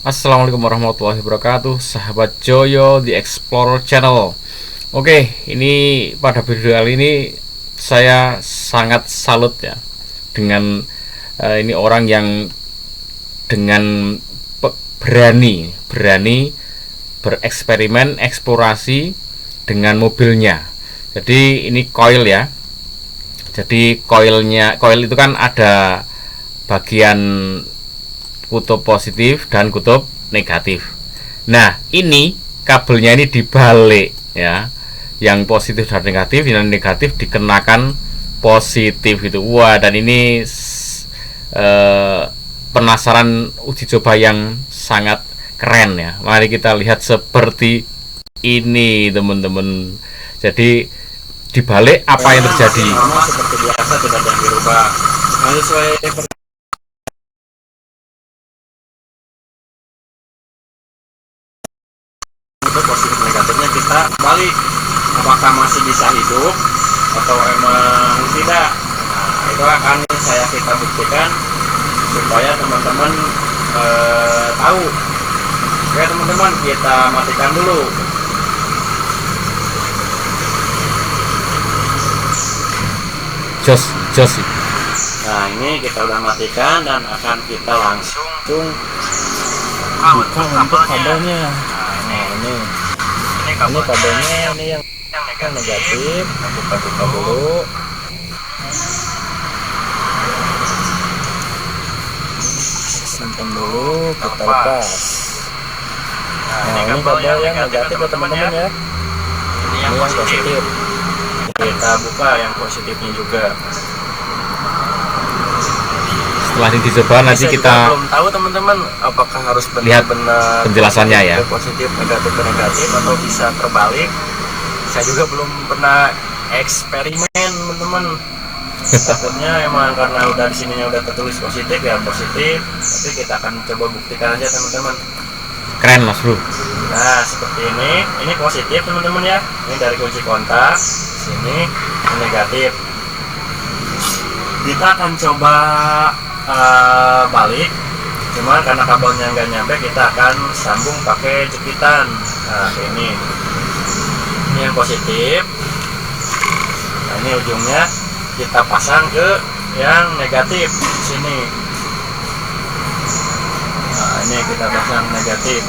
Assalamualaikum warahmatullahi wabarakatuh, sahabat Joyo di Explorer Channel. Oke, ini pada video kali ini saya sangat salut ya dengan ini orang yang dengan berani bereksperimen eksplorasi dengan mobilnya. Jadi ini coil ya. Jadi coil itu kan ada bagian kutub positif dan kutub negatif. Nah, ini kabelnya ini dibalik ya. Yang positif dan negatif, yang negatif dikenakan positif gitu. Wah, dan ini penasaran uji coba yang sangat keren ya. Mari kita lihat seperti ini, teman-teman. Jadi dibalik apa yang terjadi? Seperti biasa tidak ada yang dirubah. Sesuai untuk positif negatifnya kita balik, apakah masih bisa hidup atau emang tidak. Nah, itu akan kita buktikan supaya teman-teman tahu. Oke teman-teman, kita matikan dulu. Jos. Nah, ini kita udah matikan dan akan kita langsung buka untuk kabelnya. Nah, ini kabelnya, ini yang negatif. Kita buka dulu. Simpan dulu, kita lepas. Nah, ini kabel yang negatif ya teman-teman ya. Ini yang positif. Kita buka yang positifnya juga. Setelah dicoba nanti kita belum tahu teman-teman apakah harus benar-benar penjelasannya ya, positif negatif ke negatif atau bisa terbalik. Saya juga belum pernah eksperimen teman-teman. Takutnya emang karena udah di sininya udah tertulis positif ya positif, tapi kita akan coba buktikan aja teman-teman. Keren Mas Bro. Nah, seperti ini positif teman-teman ya. Ini dari kunci kontak, sini ini negatif. Kita akan coba balik, cuman karena kabelnya nggak nyampe, kita akan sambung pakai jepitan. Nah, ini yang positif. Nah, ini ujungnya kita pasang ke yang negatif sini. Nah, ini kita pasang negatif.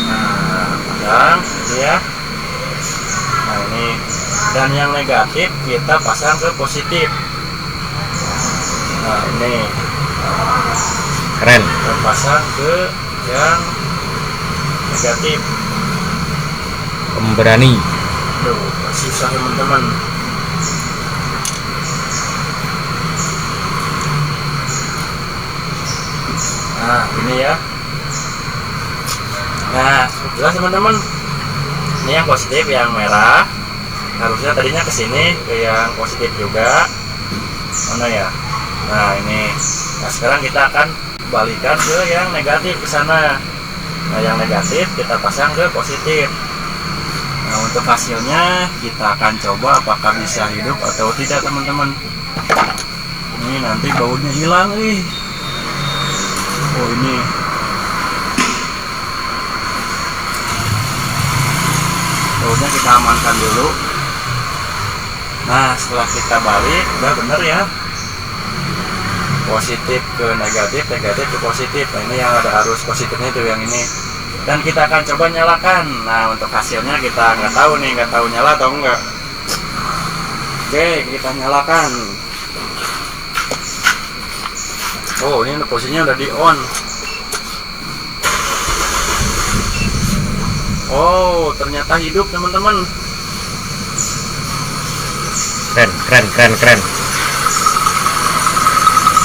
Nah, pasang ini ya. Nah, ini dan yang negatif kita pasang ke positif. Nah, ini Keren. kita pasang ke yang negatif. Pemberani. Duh, susah teman-teman. Nah, ini ya. Nah, jelas teman-teman. Ini yang positif, yang merah. Harusnya tadinya ke sini, ke yang positif juga. Mana ya? Nah, ini. Nah, sekarang kita akan balikan ke yang negatif ke sana. Nah, yang negatif kita pasang ke positif. Nah, untuk hasilnya kita akan coba apakah bisa hidup atau tidak teman-teman. Ini nanti baunya hilang nih. Oh, ini baunya kita amankan dulu. Nah, setelah kita balik udah bener ya, positif ke negatif, negatif ke positif. Nah, ini yang ada arus positifnya itu yang ini. Dan kita akan coba nyalakan. Nah, untuk hasilnya kita nggak tahu nih, nggak tahu nyala atau enggak. Oke, kita nyalakan. Oh, ini posisinya udah di on. Oh, ternyata hidup teman-teman. Keren.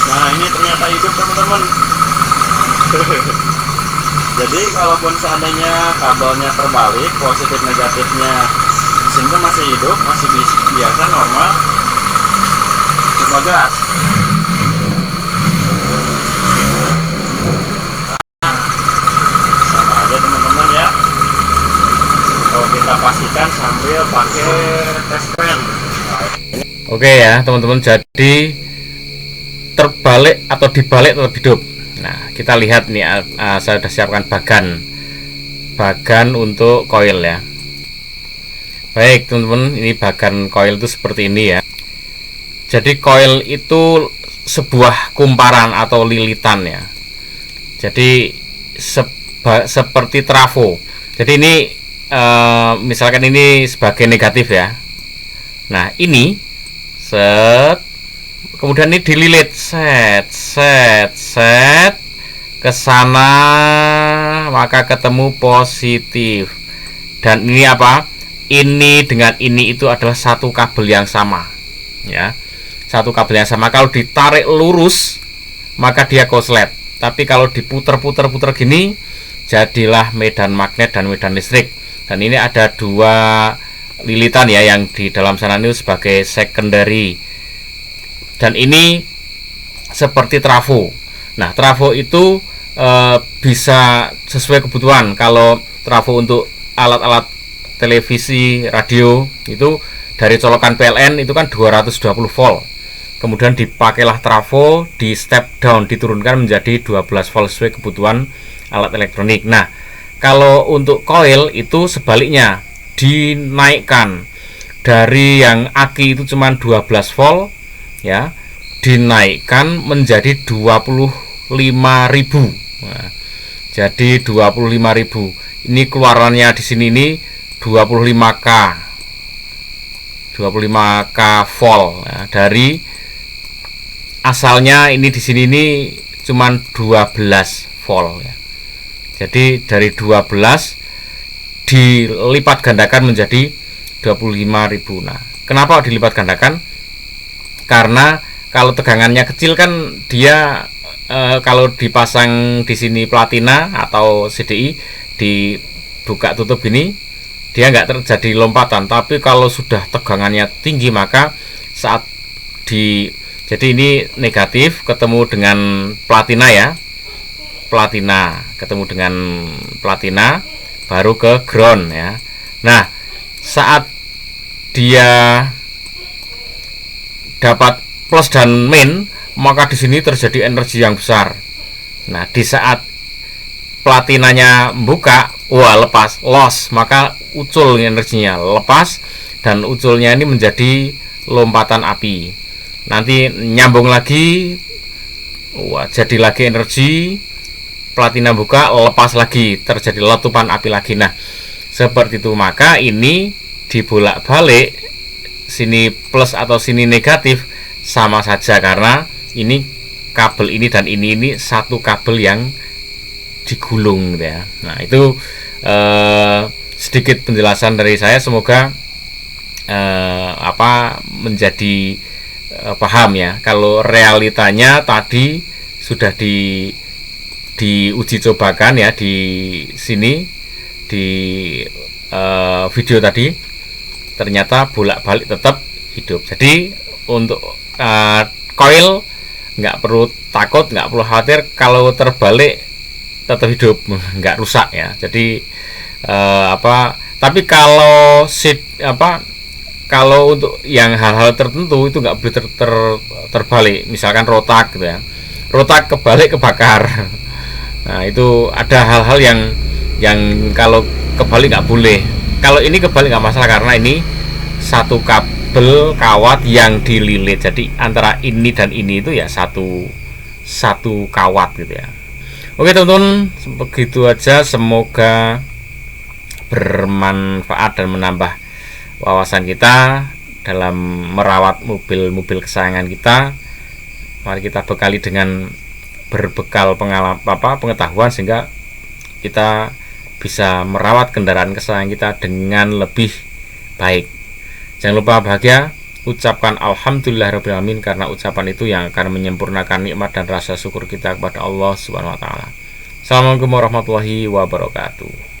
Nah, ini ternyata hidup teman-teman. Jadi kalaupun seandainya kabelnya terbalik, positif negatifnya sini masih hidup, masih biasa normal, coba gas. Sama aja teman-teman ya. Kalau kita pastikan sambil pakai test pen. Oke ya teman-teman, jadi terbalik atau dibalik tetap hidup. Nah, kita lihat nih, saya sudah siapkan bagan untuk coil ya. Baik teman-teman, ini bagan coil itu seperti ini ya. Jadi coil itu sebuah kumparan atau lilitan ya. Jadi seperti trafo. Jadi ini misalkan ini sebagai negatif ya. Nah ini kemudian ini dililit set ke sana, maka ketemu positif. Dan ini apa? Ini dengan ini itu adalah satu kabel yang sama ya. Satu kabel yang sama. Kalau ditarik lurus maka dia konslet. Tapi kalau diputer-puter gini, jadilah medan magnet dan medan listrik. Dan ini ada dua lilitan ya, yang di dalam sana ini sebagai secondary. Dan ini seperti trafo. Nah, trafo itu bisa sesuai kebutuhan. Kalau trafo untuk alat-alat televisi, radio itu dari colokan PLN itu kan 220 volt. Kemudian dipakailah trafo, di step down, diturunkan menjadi 12 volt sesuai kebutuhan alat elektronik. Nah, kalau untuk coil itu sebaliknya, dinaikkan dari yang aki itu cuma 12 volt ya, dinaikkan menjadi 25.000. Nah, jadi 25.000. Ini keluarannya di sini ini 25K. 25K volt ya, dari asalnya ini di sini ini cuman 12 volt ya. Jadi dari 12 dilipat gandakan menjadi 25.000. Nah, kenapa dilipat gandakan? Karena kalau tegangannya kecil kan dia kalau dipasang di sini platina atau CDI, dibuka tutup gini, dia nggak terjadi lompatan. Tapi kalau sudah tegangannya tinggi, maka saat jadi ini negatif ketemu dengan platina ya, ketemu dengan platina baru ke ground ya. Nah, saat dia dapat plus dan min, maka di sini terjadi energi yang besar. Nah, di saat platinanya membuka, lepas, loss, maka ucul energinya, lepas, dan uculnya ini menjadi lompatan api. Nanti nyambung lagi, jadi lagi energi, platina buka, lepas lagi, terjadi letupan api lagi. Nah, seperti itu. Maka ini dibolak-balik, sini plus atau sini negatif, sama saja, karena ini kabel ini dan ini satu kabel yang digulung gitu ya. Nah, itu sedikit penjelasan dari saya, semoga menjadi paham ya. Kalau realitanya tadi sudah diuji cobakan ya di sini di video tadi, ternyata bolak-balik tetap hidup. Jadi untuk coil nggak perlu takut, nggak perlu khawatir, kalau terbalik tetap hidup, nggak rusak ya. Jadi tapi kalau kalau untuk yang hal-hal tertentu itu nggak boleh terbalik, misalkan rotak gitu ya, rotak kebalik kebakar. Nah, itu ada hal-hal yang kalau kebalik nggak boleh. Kalau ini kebalik nggak masalah, karena ini satu kabel kawat yang dililit. Jadi antara ini dan ini itu ya satu kawat gitu ya. Oke teman-teman, begitu aja, semoga bermanfaat dan menambah wawasan kita dalam merawat mobil-mobil kesayangan kita. Mari kita bekali dengan berbekal pengetahuan, sehingga kita bisa merawat kendaraan kesayangan kita dengan lebih baik. Jangan lupa bahagia, ucapkan alhamdulillahirabbil alamin, karena ucapan itu yang akan menyempurnakan nikmat dan rasa syukur kita kepada Allah Subhanahu wa taala. Assalamualaikum warahmatullahi wabarakatuh.